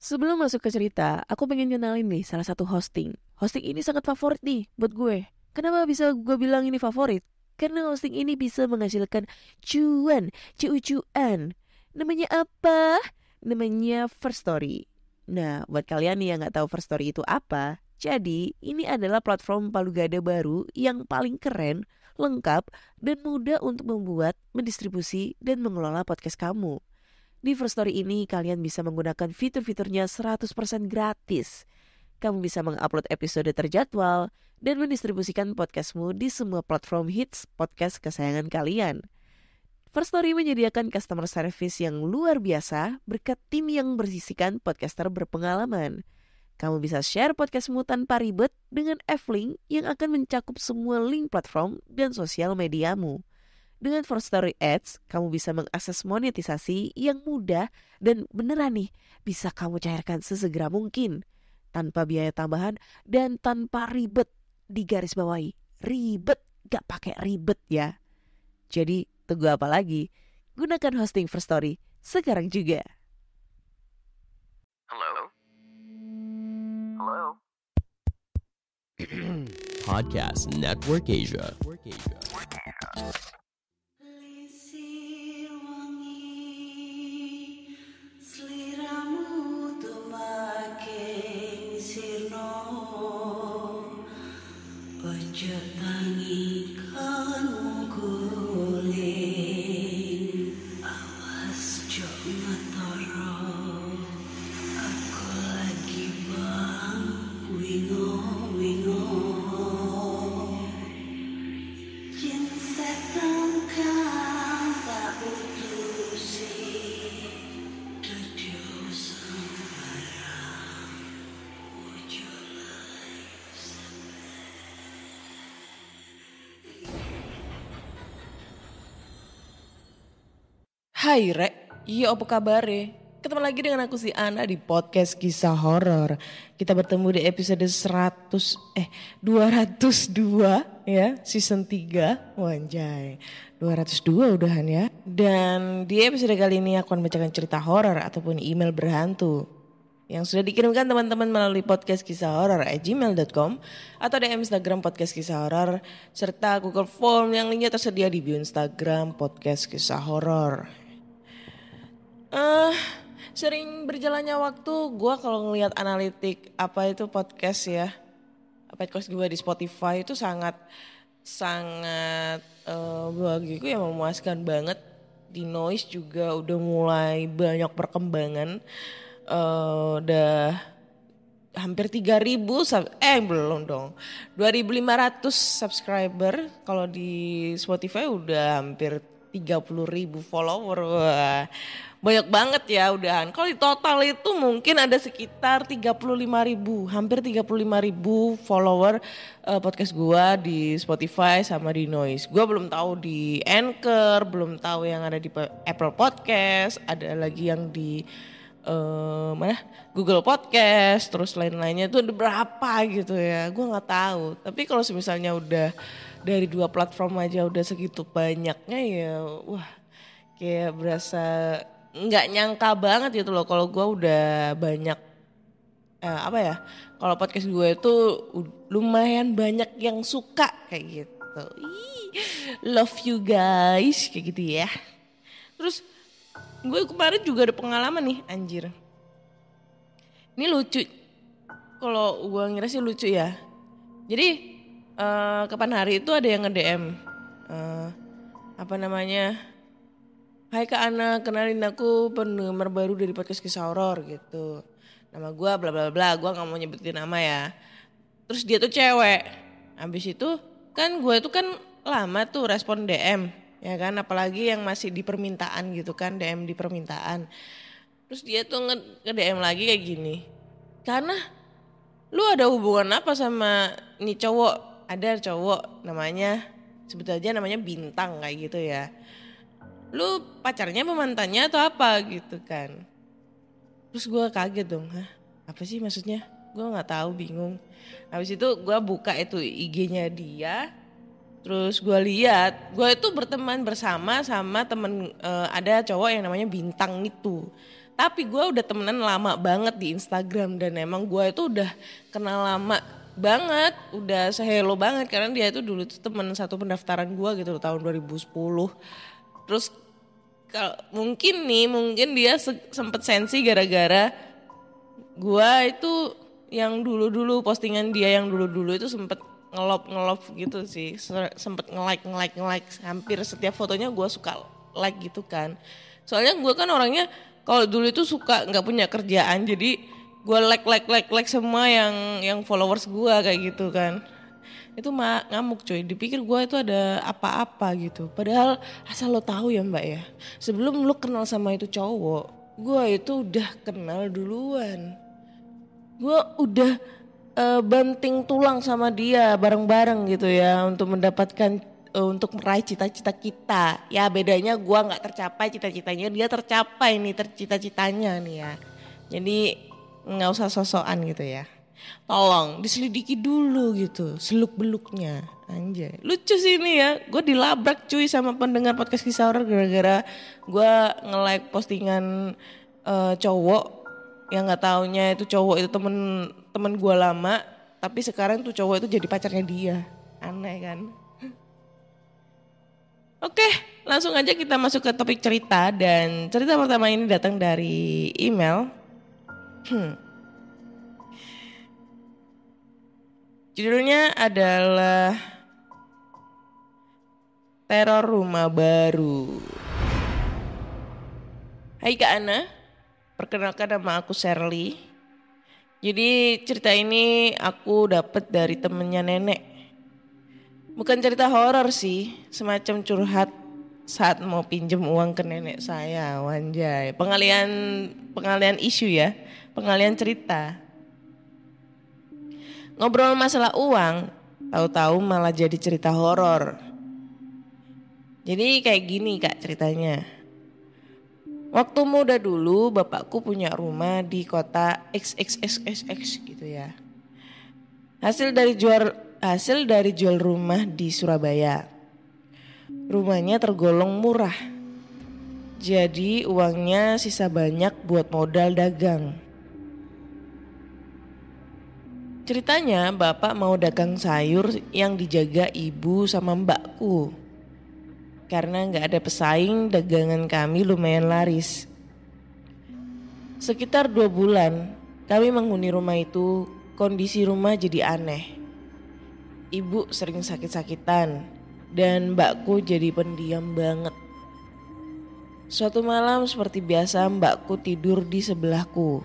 Sebelum masuk ke cerita, aku pengen kenalin nih salah satu hosting. Hosting ini sangat favorit nih buat gue. Kenapa bisa gue bilang ini favorit? Karena hosting ini bisa menghasilkan cuan. Namanya apa? Namanya First Story. Nah, buat kalian nih yang nggak tahu First Story itu apa, jadi ini adalah platform palu gada baru yang paling keren, lengkap, dan mudah untuk membuat, mendistribusi, dan mengelola podcast kamu. Di First Story ini kalian bisa menggunakan fitur-fiturnya 100% gratis. Kamu bisa mengupload episode terjadwal dan mendistribusikan podcastmu di semua platform hits podcast kesayangan kalian. First Story menyediakan customer service yang luar biasa berkat tim yang berisikan podcaster berpengalaman. Kamu bisa share podcastmu tanpa ribet dengan F-Link yang akan mencakup semua link platform dan sosial mediamu. Dengan First Story Ads, kamu bisa mengakses monetisasi yang mudah dan beneran nih bisa kamu cairkan sesegera mungkin. Tanpa biaya tambahan dan tanpa ribet. Digaris bawahi, ribet gak pakai ribet ya. Jadi tunggu apa lagi? Gunakan hosting First Story sekarang juga. Hello? Hello? Podcast Network Asia. Lisir wangi seliramu tumaking sirno ojo tangi kanmu guling awas jo ngetoro aku lagi bang wingo Yen setan kang tak putusi Dudu sembarang Ojo lai Hai Rek, iya apa kabare? Ketemu lagi dengan aku si Ana di podcast kisah horor. Kita bertemu di episode 202 ya, season 3. Wanjay, 202 udahan ya. Dan di episode kali ini aku akan bacakan cerita horor ataupun email berhantu yang sudah dikirimkan teman-teman melalui podcast kisah horor @gmail.com atau DM Instagram podcast kisah horor serta Google Form yang linknya tersedia di bio Instagram podcast kisah horor. Sering berjalannya waktu gue kalau ngelihat analitik apa itu podcast ya, podcast gue di Spotify itu sangat bagiku ya memuaskan banget. Di Noise juga udah mulai banyak perkembangan, udah hampir 3.000 belum dong 2.500 subscriber. Kalau di Spotify udah hampir 30.000 follower. Wah, banyak banget ya udahan. Kalau di total itu mungkin ada sekitar 35.000, hampir 35.000 follower podcast gua di Spotify sama di Noise. Gua belum tahu di Anchor, belum tahu yang ada di Apple Podcast, ada lagi yang di Google Podcast, terus lain-lainnya itu ada berapa gitu ya, gue nggak tahu. Tapi kalau misalnya udah dari 2 platform aja udah segitu banyaknya ya, wah kayak berasa nggak nyangka banget gitu loh. Kalau gue udah banyak kalau podcast gue itu lumayan banyak yang suka kayak gitu. Love you guys kayak gitu ya. Terus gue kemarin juga ada pengalaman nih anjir. Ini lucu. Kalau gue ngira sih lucu ya. Jadi kapan hari itu ada yang nge-DM. Hai Kak Ana, kenalin aku penggemar baru dari podcast kisah horor gitu. Nama gue bla bla bla, gue gak mau nyebutin nama ya. Terus dia tuh cewek. Habis itu kan gue tuh kan lama tuh respon DM. Ya kan, apalagi yang masih di permintaan gitu kan, DM di permintaan. Terus dia tuh nge-DM lagi kayak gini. Karena lu ada hubungan apa sama nih cowok? Ada cowok namanya, sebut aja namanya Bintang kayak gitu ya. Lu pacarnya apa mantannya atau apa gitu kan. Terus gue kaget dong, apa sih maksudnya? Gue gak tahu, bingung. Habis itu gue buka itu IG-nya dia. Terus gue lihat, gue itu berteman bersama sama temen, ada cowok yang namanya Bintang itu. Tapi gue udah temenan lama banget di Instagram dan emang gue itu udah kenal lama banget, udah sehelo banget karena dia itu dulu tuh temen satu pendaftaran gue gitu tahun 2010. Terus mungkin dia sempet sensi gara-gara gue itu yang dulu-dulu postingan dia yang dulu-dulu itu sempet ngelop gitu sih, sempet nge-like hampir setiap fotonya gue suka like gitu kan. Soalnya gue kan orangnya kalau dulu itu suka nggak punya kerjaan, jadi gue like semua yang followers gue kayak gitu kan. Itu ngamuk cuy, dipikir gue itu ada apa-apa gitu. Padahal asal lo tahu ya mbak ya, sebelum lo kenal sama itu cowok, gue itu udah kenal duluan. Gue udah banting tulang sama dia bareng-bareng gitu ya untuk mendapatkan untuk meraih cita-cita kita. Ya bedanya gue nggak tercapai cita-citanya, dia tercapai nih cita-citanya nih ya. Jadi nggak usah sosokan gitu ya. Tolong diselidiki dulu gitu seluk beluknya. Anjay, lucu sih ini ya. Gue dilabrak cuy sama pendengar podcast Kisah Horor gara-gara gue nge-like postingan cowok yang nggak taunya itu cowok itu temen gue lama, tapi sekarang tuh cowok itu jadi pacarnya dia. Aneh kan? Oke, langsung aja kita masuk ke topik cerita, dan cerita pertama ini datang dari email. Judulnya adalah Teror Rumah Baru. Hai Kak Ana, perkenalkan nama aku Shirley. Jadi cerita ini aku dapat dari temennya nenek. Bukan cerita horor sih, semacam curhat saat mau pinjem uang ke nenek saya. Wanjay, pengalian isu ya, pengalian cerita. Ngobrol masalah uang, tahu-tahu malah jadi cerita horor. Jadi kayak gini Kak ceritanya. Waktu muda dulu bapakku punya rumah di kota XXXXX gitu ya. Hasil dari jual rumah di Surabaya. Rumahnya tergolong murah. Jadi uangnya sisa banyak buat modal dagang. Ceritanya bapak mau dagang sayur yang dijaga ibu sama mbakku. Karena gak ada pesaing, dagangan kami lumayan laris. Sekitar 2 bulan kami menghuni rumah itu, kondisi rumah jadi aneh. Ibu sering sakit-sakitan dan mbakku jadi pendiam banget. Suatu malam seperti biasa mbakku tidur di sebelahku.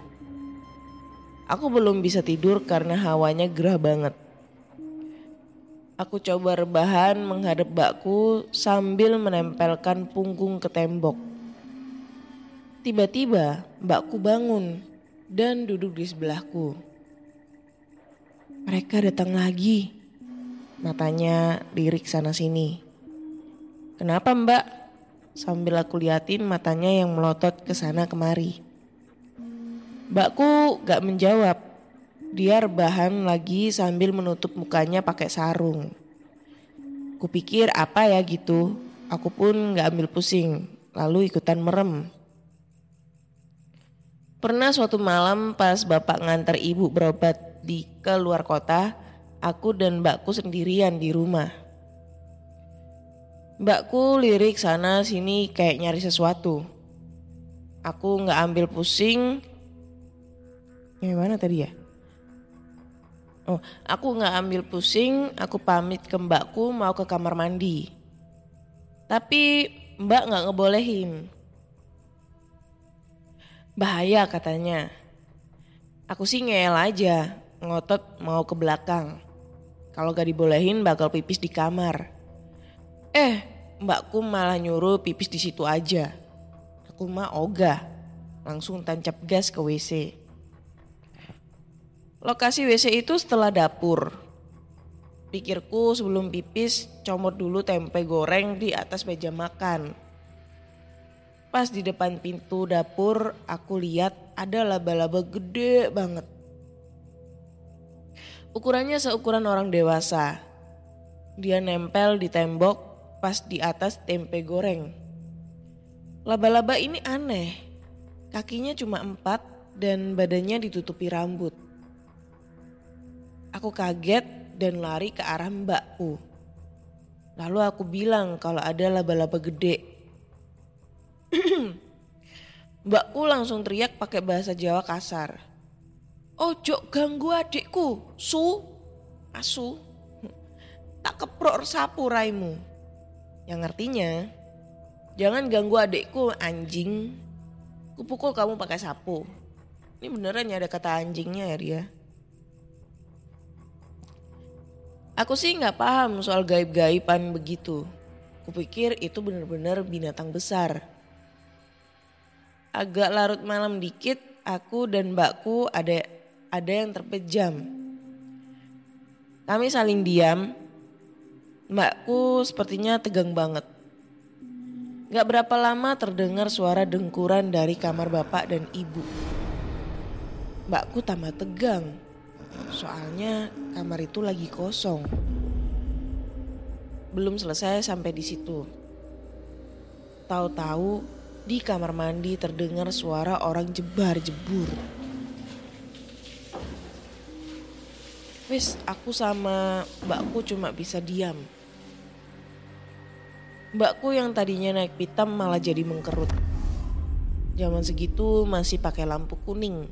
Aku belum bisa tidur karena hawanya gerah banget. Aku coba rebahan menghadap mbakku sambil menempelkan punggung ke tembok. Tiba-tiba mbakku bangun dan duduk di sebelahku. Mereka datang lagi. Matanya lirik sana sini. Kenapa mbak? Sambil aku liatin matanya yang melotot ke sana kemari. Mbakku gak menjawab. Dia rebahan lagi sambil menutup mukanya pakai sarung. Kupikir apa ya gitu. Aku pun gak ambil pusing, lalu ikutan merem. Pernah suatu malam pas bapak ngantar ibu berobat ke luar kota, aku dan mbakku sendirian di rumah. Mbakku lirik sana sini kayak nyari sesuatu. Aku gak ambil pusing. Gimana tadi ya? Aku gak ambil pusing, aku pamit ke mbakku mau ke kamar mandi. Tapi mbak gak ngebolehin. Bahaya katanya. Aku sih ngeyel aja, ngotot mau ke belakang. Kalau gak dibolehin bakal pipis di kamar. Mbakku malah nyuruh pipis di situ aja. Aku mah ogah, langsung tancap gas ke WC. Lokasi WC itu setelah dapur. Pikirku sebelum pipis comot dulu tempe goreng di atas meja makan. Pas di depan pintu dapur aku lihat ada laba-laba gede banget. Ukurannya seukuran orang dewasa. Dia nempel di tembok pas di atas tempe goreng. Laba-laba ini aneh Kakinya cuma 4 dan badannya ditutupi rambut. Aku kaget dan lari ke arah mbakku. Lalu aku bilang kalau ada laba-laba gede. Mbakku langsung teriak pakai bahasa Jawa kasar. Ojo ganggu adikku, asu. Tak keprok sapu raimu. Yang artinya, jangan ganggu adikku anjing. Kupukul kamu pakai sapu. Ini beneran ya ada kata anjingnya ya dia. Aku sih gak paham soal gaib-gaiban begitu. Kupikir itu bener-bener binatang besar. Agak larut malam dikit, aku dan mbakku ada yang terpejam. Kami saling diam. Mbakku sepertinya tegang banget. Gak berapa lama terdengar suara dengkuran dari kamar bapak dan ibu. Mbakku tambah tegang. Soalnya kamar itu lagi kosong. Belum selesai sampai di situ. Tahu-tahu di kamar mandi terdengar suara orang jebar-jebur. Wes, aku sama mbakku cuma bisa diam. Mbakku yang tadinya naik pitam malah jadi mengkerut. Zaman segitu masih pakai lampu kuning.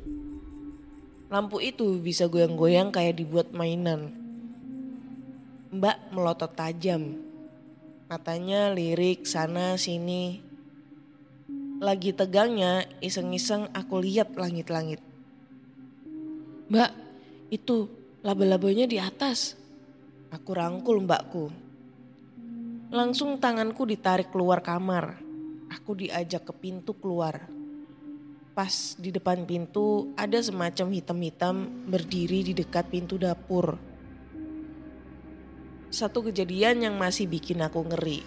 Lampu itu bisa goyang-goyang kayak dibuat mainan. Mbak melotot tajam. Matanya lirik sana sini. Lagi tegangnya iseng-iseng aku lihat langit-langit. Mbak, itu laba-labanya di atas. Aku rangkul mbakku. Langsung tanganku ditarik keluar kamar. Aku diajak ke pintu keluar. Pas di depan pintu ada semacam hitam-hitam berdiri di dekat pintu dapur. Satu kejadian yang masih bikin aku ngeri.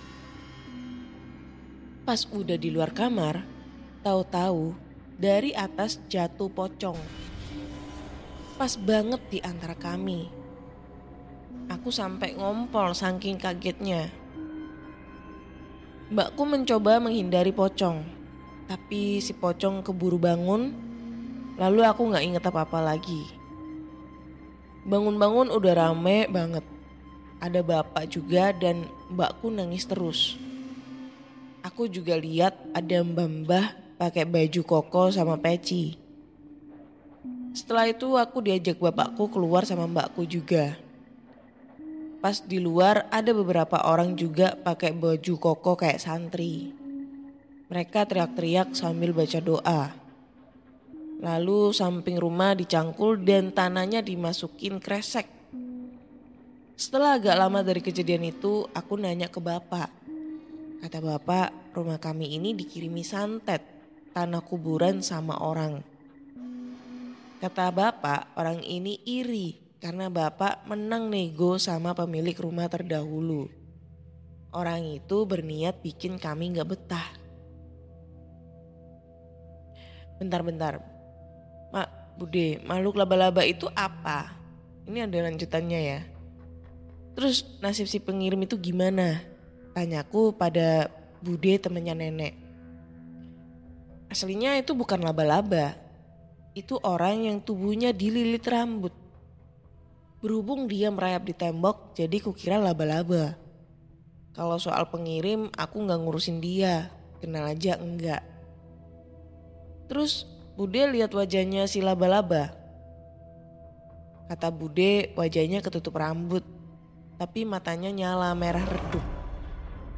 Pas udah di luar kamar, tahu-tahu dari atas jatuh pocong. Pas banget di antara kami. Aku sampai ngompol saking kagetnya. Mbakku mencoba menghindari pocong. Tapi si pocong keburu bangun, lalu aku gak inget apa-apa lagi. Bangun-bangun udah rame banget. Ada bapak juga dan mbakku nangis terus. Aku juga lihat ada mbah-mbah pakai baju koko sama peci. Setelah itu aku diajak bapakku keluar sama mbakku juga. Pas di luar ada beberapa orang juga pakai baju koko kayak santri. Mereka teriak-teriak sambil baca doa. Lalu samping rumah dicangkul dan tanahnya dimasukin kresek. Setelah agak lama dari kejadian itu, aku nanya ke bapak. Kata bapak, rumah kami ini dikirimi santet, tanah kuburan sama orang. Kata bapak, orang ini iri karena bapak menang nego sama pemilik rumah terdahulu. Orang itu berniat bikin kami gak betah. Bentar. Bude, makhluk laba-laba itu apa? Ini ada lanjutannya ya. Terus nasib si pengirim itu gimana? Tanyaku pada Bude temennya nenek. Aslinya itu bukan laba-laba. Itu orang yang tubuhnya dililit rambut. Berhubung dia merayap di tembok, jadi kukira laba-laba. Kalau soal pengirim, aku gak ngurusin dia. Kenal aja enggak. Terus Bude lihat wajahnya si laba-laba. Kata Bude wajahnya ketutup rambut. Tapi matanya nyala merah redup.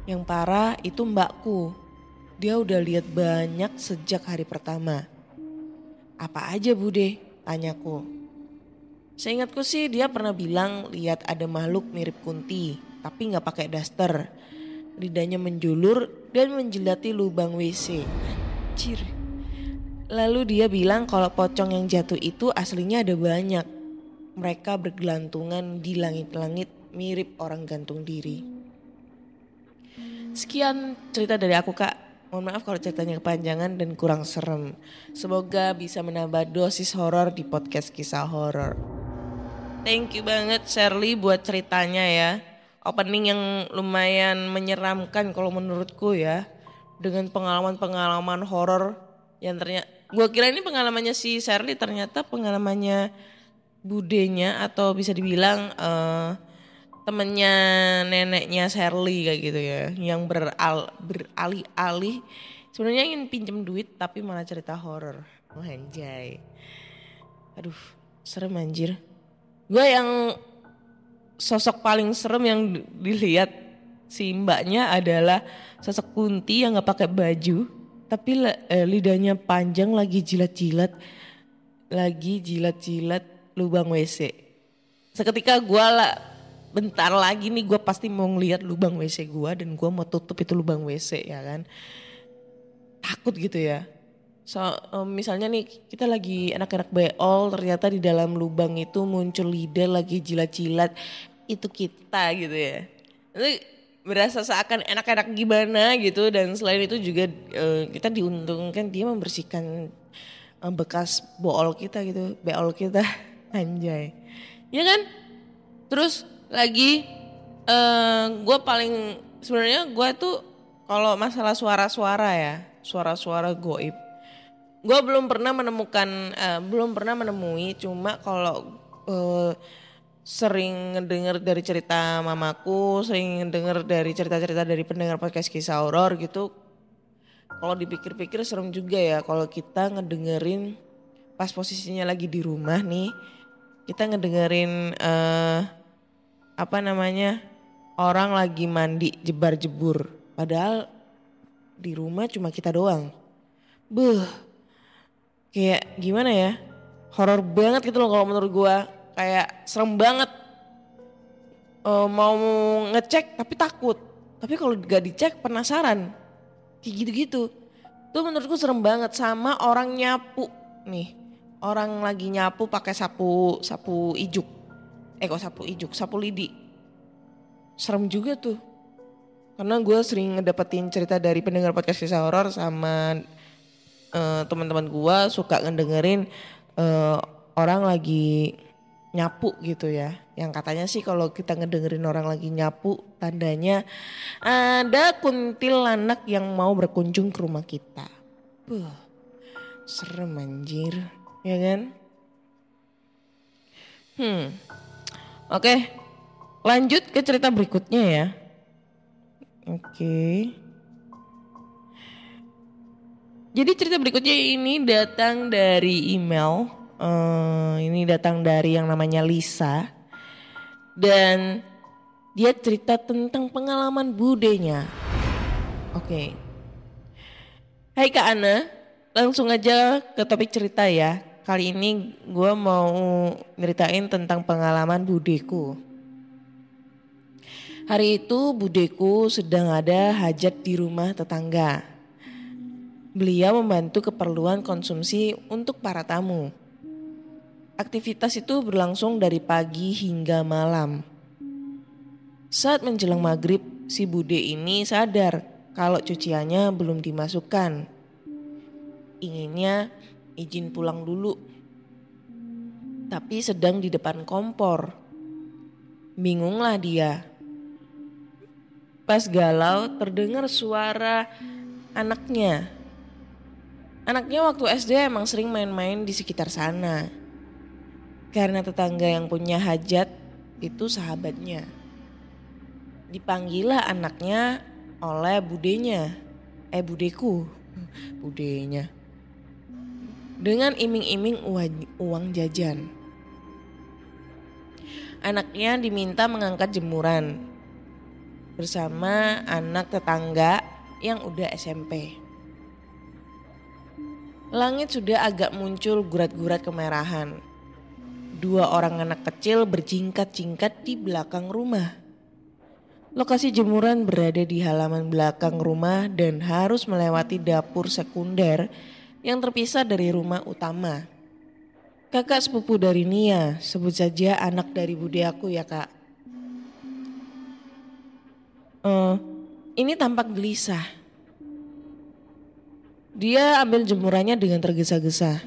Yang parah itu mbakku. Dia udah lihat banyak sejak hari pertama. Apa aja Bude? Tanyaku. Seingatku sih dia pernah bilang lihat ada makhluk mirip kunti. Tapi gak pakai daster. Lidahnya menjulur dan menjelati lubang WC. Anjir. Lalu dia bilang kalau pocong yang jatuh itu aslinya ada banyak. Mereka bergelantungan di langit-langit mirip orang gantung diri. Sekian cerita dari aku kak. Mohon maaf kalau ceritanya kepanjangan dan kurang serem. Semoga bisa menambah dosis horor di podcast kisah horor. Thank you banget Shirley buat ceritanya ya. Opening yang lumayan menyeramkan kalau menurutku ya. Dengan pengalaman-pengalaman horor yang ternyata Gue kira ini pengalamannya si Shirley, ternyata pengalamannya budenya atau bisa dibilang temennya neneknya Shirley kayak gitu ya, yang beralih-alih sebenarnya ingin pinjem duit tapi malah cerita horor. Oh anjay, aduh serem anjir. Gue yang sosok paling serem yang dilihat si mbaknya adalah sosok Kunti yang nggak pakai baju tapi lidahnya panjang lagi jilat-jilat lubang WC. Seketika gue bentar lagi nih gue pasti mau ngeliat lubang WC gue dan gue mau tutup itu lubang WC ya kan. Takut gitu ya. Misalnya nih kita lagi anak-anak beol, ternyata di dalam lubang itu muncul lidah lagi jilat-jilat, itu kita gitu ya. Nanti berasa seakan enak-enak gimana gitu, dan selain itu juga kita diuntungkan dia membersihkan bekas beol kita gitu, anjay. Ya kan? Terus lagi gue paling sebenarnya gue tuh kalau masalah suara-suara ya, suara-suara goib, gue belum pernah menemui, cuma kalau sering ngedenger dari cerita mamaku, sering ngedenger dari cerita-cerita dari pendengar podcast kisah horor gitu. Kalau dipikir-pikir serem juga ya kalau kita ngedengerin pas posisinya lagi di rumah nih, kita ngedengerin orang lagi mandi jebar-jebur, padahal di rumah cuma kita doang. Kayak gimana ya, horor banget gitu loh kalau menurut gue, kayak serem banget. Mau ngecek tapi takut, tapi kalau gak dicek penasaran, kayak gitu-gitu. Tuh menurutku serem banget. Sama orang nyapu nih, orang lagi nyapu pakai sapu ijuk, sapu lidi, serem juga tuh. Karena gue sering ngedapetin cerita dari pendengar podcast kisah horor sama teman-teman gue suka ngedengerin orang lagi nyapu gitu ya. Yang katanya sih kalau kita ngedengerin orang lagi nyapu, tandanya ada kuntilanak yang mau berkunjung ke rumah kita. Serem anjir, ya kan? Oke, lanjut ke cerita berikutnya ya. Oke. Jadi cerita berikutnya ini datang dari email. Ini datang dari yang namanya Lisa. Dan dia cerita tentang pengalaman budenya. Oke. Hai Kak Ana, langsung aja ke topik cerita ya. Kali ini gue mau nyeritain tentang pengalaman budeku. Hari itu budeku sedang ada hajat di rumah tetangga. Beliau membantu keperluan konsumsi untuk para tamu. Aktivitas itu berlangsung dari pagi hingga malam. Saat menjelang maghrib, si bude ini sadar kalau cuciannya belum dimasukkan. Inginnya izin pulang dulu. Tapi sedang di depan kompor. Bingunglah dia. Pas galau terdengar suara anaknya. Anaknya waktu SD emang sering main-main di sekitar sana. Karena tetangga yang punya hajat itu sahabatnya. Dipanggillah anaknya oleh budenya. Budenya. Dengan iming-iming uang jajan. Anaknya diminta mengangkat jemuran bersama anak tetangga yang udah SMP. Langit sudah agak muncul gurat-gurat kemerahan. 2 orang anak kecil berjingkat-jingkat di belakang rumah. Lokasi jemuran berada di halaman belakang rumah dan harus melewati dapur sekunder yang terpisah dari rumah utama. Kakak sepupu dari Nia, sebut saja anak dari bude aku ya kak. Ini tampak gelisah. Dia ambil jemurannya dengan tergesa-gesa.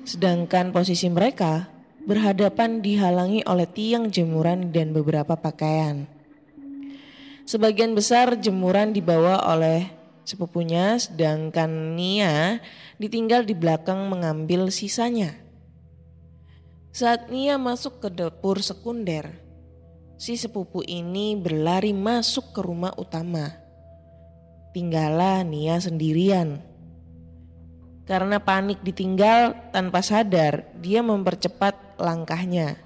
Sedangkan posisi mereka berhadapan dihalangi oleh tiang jemuran dan beberapa pakaian. Sebagian besar jemuran dibawa oleh sepupunya, sedangkan Nia ditinggal di belakang mengambil sisanya. Saat Nia masuk ke dapur sekunder, si sepupu ini berlari masuk ke rumah utama. Tinggallah Nia sendirian. Karena panik ditinggal tanpa sadar, dia mempercepat langkahnya.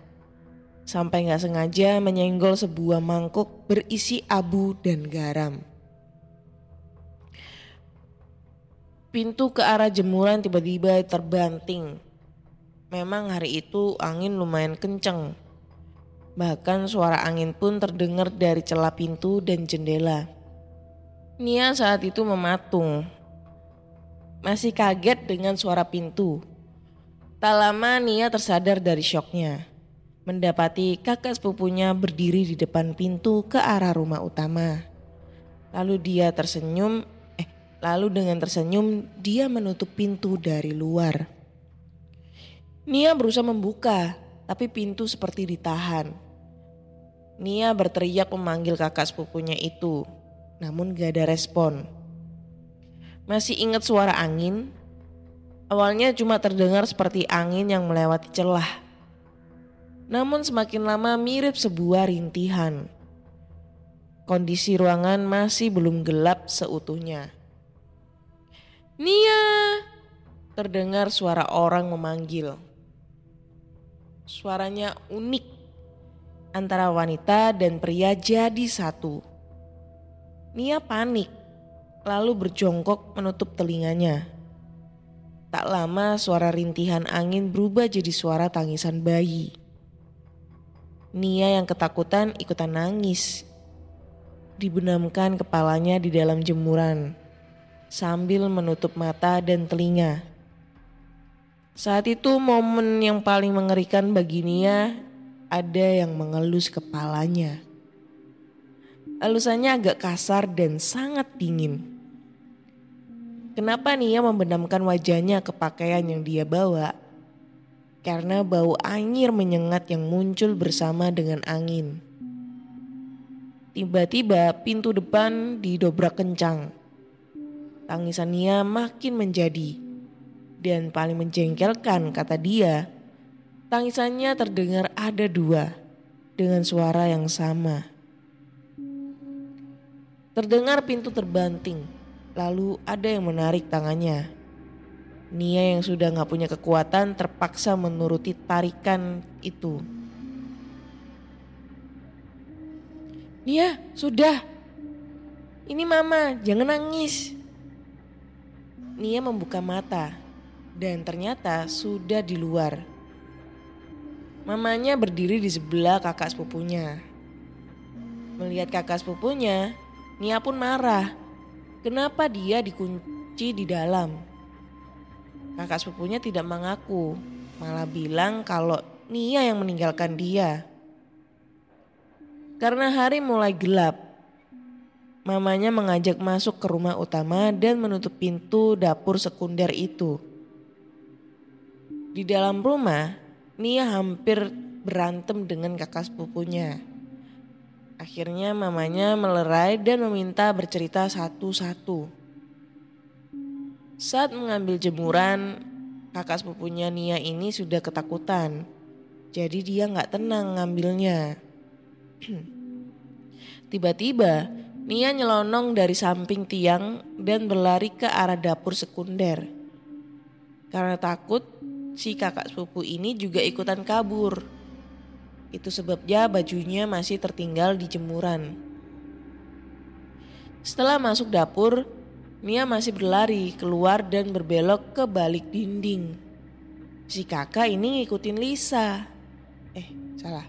Sampai gak sengaja menyenggol sebuah mangkuk berisi abu dan garam. Pintu ke arah jemuran tiba-tiba terbanting. Memang hari itu angin lumayan kenceng. Bahkan suara angin pun terdengar dari celah pintu dan jendela. Nia saat itu mematung. Masih kaget dengan suara pintu. Tak lama Nia tersadar dari syoknya. Mendapati kakak sepupunya berdiri di depan pintu ke arah rumah utama. Lalu dengan tersenyum dia menutup pintu dari luar. Nia berusaha membuka, tapi pintu seperti ditahan. Nia berteriak memanggil kakak sepupunya itu, namun gak ada respon. Masih ingat suara angin? Awalnya cuma terdengar seperti angin yang melewati celah. Namun semakin lama mirip sebuah rintihan. Kondisi ruangan masih belum gelap seutuhnya. Nia! Terdengar suara orang memanggil. Suaranya unik. Antara wanita dan pria jadi satu. Nia panik. Lalu berjongkok menutup telinganya. Tak lama suara rintihan angin berubah jadi suara tangisan bayi. Nia yang ketakutan ikutan nangis. Dibenamkan kepalanya di dalam jemuran sambil menutup mata dan telinga. Saat itu momen yang paling mengerikan bagi Nia, ada yang mengelus kepalanya. Elusannya agak kasar dan sangat dingin. Kenapa Nia membenamkan wajahnya ke pakaian yang dia bawa? Karena bau anyir menyengat yang muncul bersama dengan angin. Tiba-tiba pintu depan didobrak kencang. Tangisan Nia makin menjadi. Dan paling menjengkelkan kata dia, tangisannya terdengar ada dua dengan suara yang sama. Terdengar pintu terbanting, lalu ada yang menarik tangannya. Nia yang sudah gak punya kekuatan terpaksa menuruti tarikan itu. Nia, sudah. Ini mama, jangan nangis. Nia membuka mata dan ternyata sudah di luar. Mamanya berdiri di sebelah kakak sepupunya. Melihat kakak sepupunya, Nia pun marah. Kenapa dia dikunci di dalam? Kakak sepupunya tidak mengaku, malah bilang kalau Nia yang meninggalkan dia. Karena hari mulai gelap, mamanya mengajak masuk ke rumah utama dan menutup pintu dapur sekunder itu. Di dalam rumah, Nia hampir berantem dengan kakak sepupunya. Akhirnya mamanya melerai dan meminta bercerita satu-satu. Saat mengambil jemuran, kakak sepupunya Nia ini sudah ketakutan. Jadi dia gak tenang ngambilnya. Tiba-tiba Nia nyelonong dari samping tiang dan berlari ke arah dapur sekunder. Karena takut, si kakak sepupu ini juga ikutan kabur. Itu sebabnya bajunya masih tertinggal di jemuran. Setelah masuk dapur, Nia masih berlari keluar dan berbelok ke balik dinding. Si kakak ini ngikutin Lisa. Salah.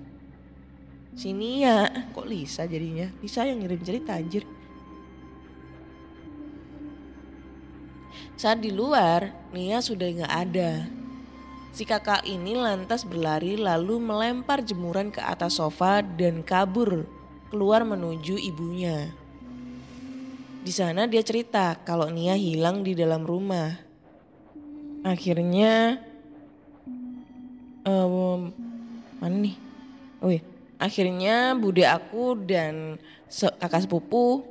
Si Nia, kok Lisa jadinya? Lisa yang ngirim cerita anjir. Saat di luar, Nia sudah gak ada. Si kakak ini lantas berlari lalu melempar jemuran ke atas sofa dan kabur keluar menuju ibunya. Di sana dia cerita kalau Nia hilang di dalam rumah. Akhirnya, mana nih? Oh iya, akhirnya bude aku dan kakak sepupu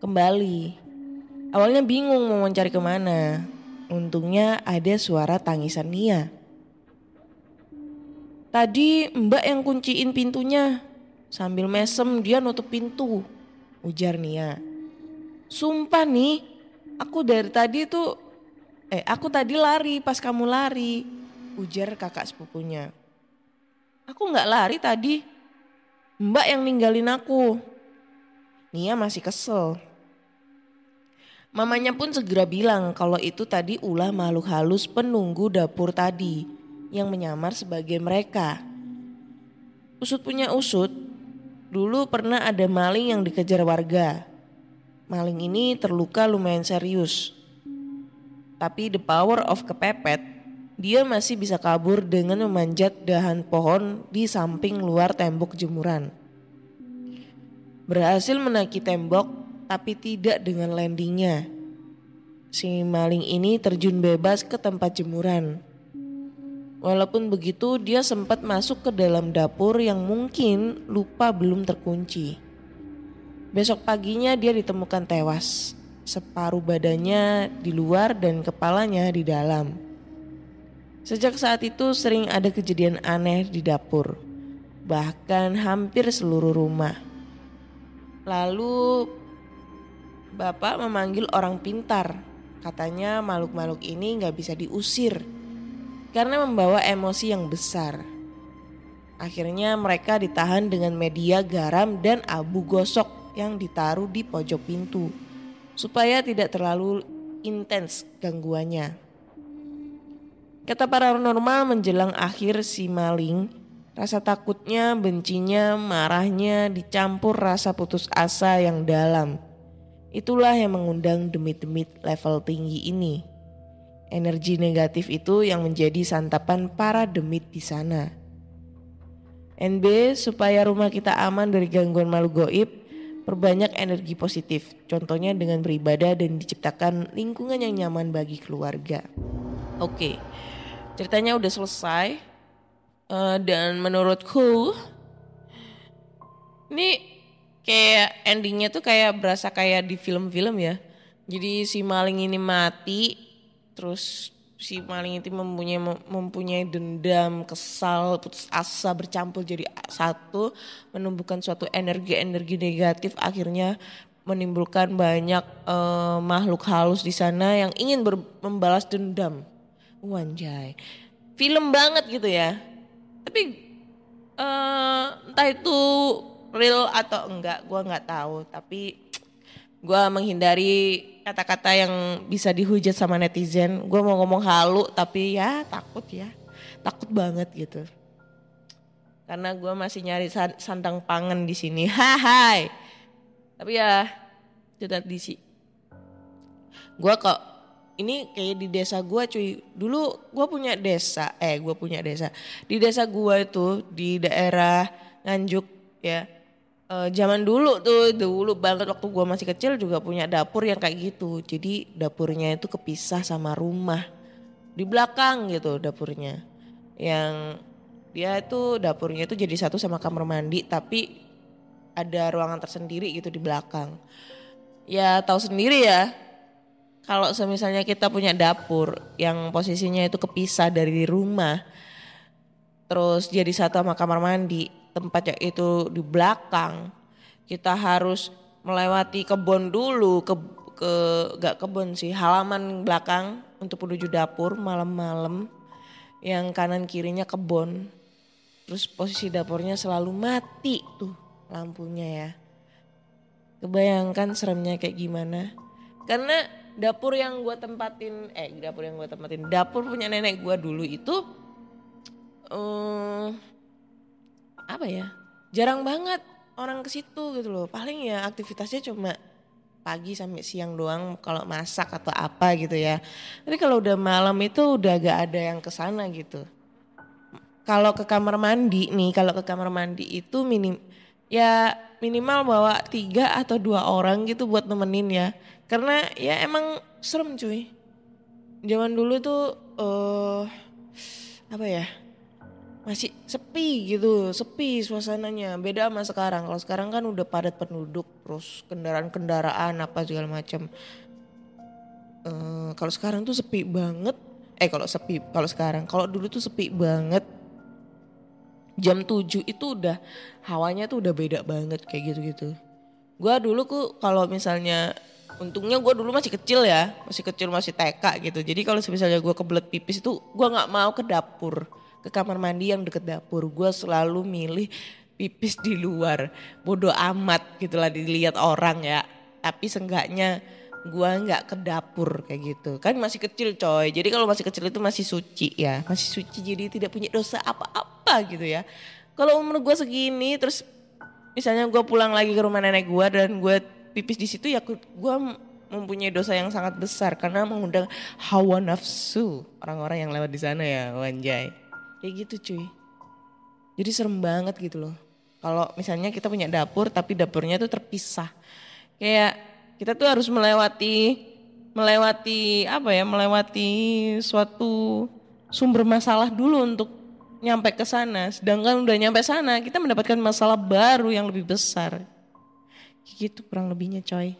kembali. Awalnya bingung mau mencari kemana. Untungnya ada suara tangisan Nia. Tadi Mbak yang kunciin pintunya. Sambil mesem dia nutup pintu, ujar Nia. Sumpah nih, aku tadi lari pas kamu lari, ujar kakak sepupunya. Aku gak lari tadi, Mbak yang ninggalin aku. Nia masih kesel. Mamanya pun segera bilang kalau itu tadi ulah makhluk halus penunggu dapur tadi yang menyamar sebagai mereka. Usut punya usut, dulu pernah ada maling yang dikejar warga. Maling ini terluka lumayan serius. Tapi the power of kepepet, dia masih bisa kabur dengan memanjat dahan pohon di samping luar tembok jemuran. Berhasil menaiki tembok tapi tidak dengan landingnya. Si maling ini terjun bebas ke tempat jemuran. Walaupun begitu dia sempat masuk ke dalam dapur yang mungkin lupa belum terkunci. Besok paginya dia ditemukan tewas. Separuh badannya di luar dan kepalanya di dalam. Sejak saat itu sering ada kejadian aneh di dapur. Bahkan hampir seluruh rumah. Lalu Bapak memanggil orang pintar. Katanya makhluk-makhluk ini gak bisa diusir karena membawa emosi yang besar. Akhirnya mereka ditahan dengan media garam dan abu gosok yang ditaruh di pojok pintu supaya tidak terlalu intens gangguannya. Kata paranormal menjelang akhir si maling, rasa takutnya, bencinya, marahnya dicampur rasa putus asa yang dalam. Itulah yang mengundang demit-demit level tinggi ini. Energi negatif itu yang menjadi santapan para demit di sana. NB, supaya rumah kita aman dari gangguan makhluk goib, perbanyak energi positif. Contohnya dengan beribadah dan diciptakan lingkungan yang nyaman bagi keluarga. Oke, ceritanya udah selesai. Dan menurutku ini kayak endingnya tuh kayak berasa kayak di film-film ya. Jadi si maling ini mati, terus si maling itu mempunyai dendam, kesal, putus asa bercampur jadi satu, menumbuhkan suatu energi-energi negatif, akhirnya menimbulkan banyak makhluk halus di sana yang ingin membalas dendam. Wanjay, film banget gitu ya. Tapi entah itu real atau enggak, gue nggak tahu. Tapi gue menghindari kata-kata yang bisa dihujat sama netizen. Gue mau ngomong halu tapi ya takut banget gitu. Karena gue masih nyari sandang pangan di sini. Hai. Tapi ya tidak disi. Gue kok ini kayak di desa gue cuy. Dulu gue punya desa. Di desa gue itu di daerah Nganjuk ya. Zaman dulu banget waktu gue masih kecil juga punya dapur yang kayak gitu. Jadi dapurnya itu kepisah sama rumah. Di belakang gitu dapurnya. Yang dia itu dapurnya itu jadi satu sama kamar mandi tapi ada ruangan tersendiri gitu di belakang. Ya tahu sendiri ya. Kalau misalnya kita punya dapur yang posisinya itu kepisah dari rumah. Terus jadi satu sama kamar mandi, tempatnya itu di belakang. Kita harus melewati kebun dulu, gak kebun sih, halaman belakang untuk menuju dapur malam-malam. Yang kanan kirinya kebun. Terus posisi dapurnya selalu mati tuh lampunya ya. Kebayangkan seremnya kayak gimana? Karena dapur punya nenek gue dulu itu jarang banget orang ke situ gitu loh. Paling ya aktivitasnya cuma pagi sampai siang doang kalau masak atau apa gitu ya. Tapi kalau udah malam itu udah gak ada yang ke sana gitu. Kalau ke kamar mandi itu minimal bawa 3 atau 2 orang gitu buat nemenin ya. Karena ya emang serem cuy. Zaman dulu tuh masih sepi suasananya. Beda sama sekarang. Kalau sekarang kan udah padat penduduk, terus kendaraan apa segala macam. Kalau sekarang tuh sepi banget. Kalau dulu tuh sepi banget. Jam 7 itu udah hawanya tuh udah beda banget kayak gitu-gitu. Gua dulu kalau misalnya, untungnya gue dulu masih kecil ya, masih TK gitu. Jadi kalau misalnya gue kebelet pipis itu gue nggak mau ke dapur, ke kamar mandi yang deket dapur. Gue selalu milih pipis di luar. Bodoh amat gitulah dilihat orang ya. Tapi seenggaknya gue nggak ke dapur kayak gitu. Kan masih kecil coy. Jadi kalau masih kecil itu masih suci ya, masih suci. Jadi tidak punya dosa apa-apa gitu ya. Kalau umur gue segini terus misalnya gue pulang lagi ke rumah nenek gue dan gue pipis di situ ya gue mempunyai dosa yang sangat besar karena mengundang hawa nafsu orang-orang yang lewat di sana ya, wanjay. Kayak gitu cuy. Jadi serem banget gitu loh. Kalau misalnya kita punya dapur tapi dapurnya tuh terpisah. Kayak kita tuh harus melewati suatu sumber masalah dulu untuk nyampe ke sana. Sedangkan udah nyampe sana kita mendapatkan masalah baru yang lebih besar. Gitu kurang lebihnya coy.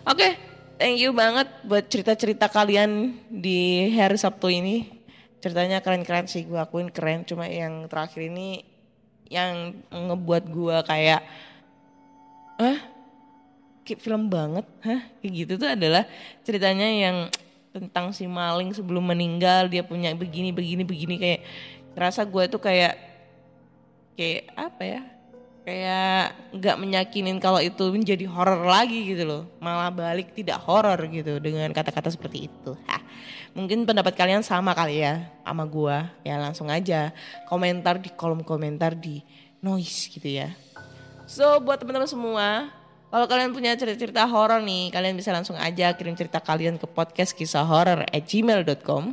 Oke, thank you banget buat cerita-cerita kalian di hari Sabtu ini. Ceritanya keren-keren sih, gue akuin keren. Cuma yang terakhir ini yang ngebuat gue kayak kayak film banget, kayak gitu tuh adalah ceritanya yang tentang si maling sebelum meninggal dia punya begini kayak ngerasa gue tuh kayak apa ya, kayak nggak menyakinin kalau itu menjadi horor lagi gitu loh, malah balik tidak horor gitu dengan kata-kata seperti itu. Mungkin pendapat kalian sama kali ya sama gue, ya langsung aja komentar di kolom komentar di Noise gitu ya. So buat teman-teman semua, kalau kalian punya cerita-cerita horor nih, kalian bisa langsung aja kirim cerita kalian ke podcastkisahhoror@gmail.com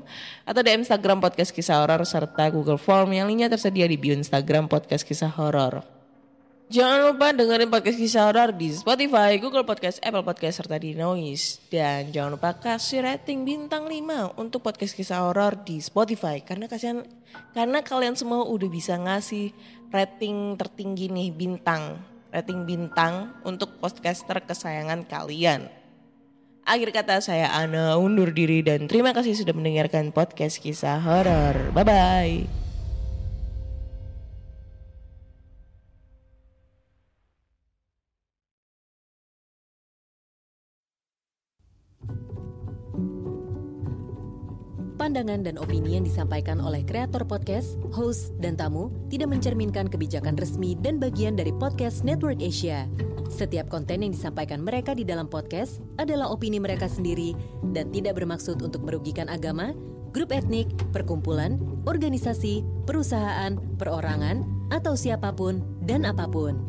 atau di Instagram Podcast Kisah Horor serta Google Form yang linknya tersedia di bio Instagram Podcast Kisah Horor. Jangan lupa dengerin Podcast Kisah Horor di Spotify, Google Podcast, Apple Podcast serta di Noise. Dan jangan lupa kasih rating bintang 5 untuk Podcast Kisah Horor di Spotify karena kalian semua udah bisa ngasih rating tertinggi nih, rating bintang untuk podcaster kesayangan kalian. Akhir kata saya Ana undur diri dan terima kasih sudah mendengarkan Podcast Kisah Horor. Bye-bye. Pandangan dan opini yang disampaikan oleh kreator podcast, host, dan tamu tidak mencerminkan kebijakan resmi dan bagian dari Podcast Network Asia. Setiap konten yang disampaikan mereka di dalam podcast adalah opini mereka sendiri dan tidak bermaksud untuk merugikan agama, grup etnik, perkumpulan, organisasi, perusahaan, perorangan, atau siapapun dan apapun.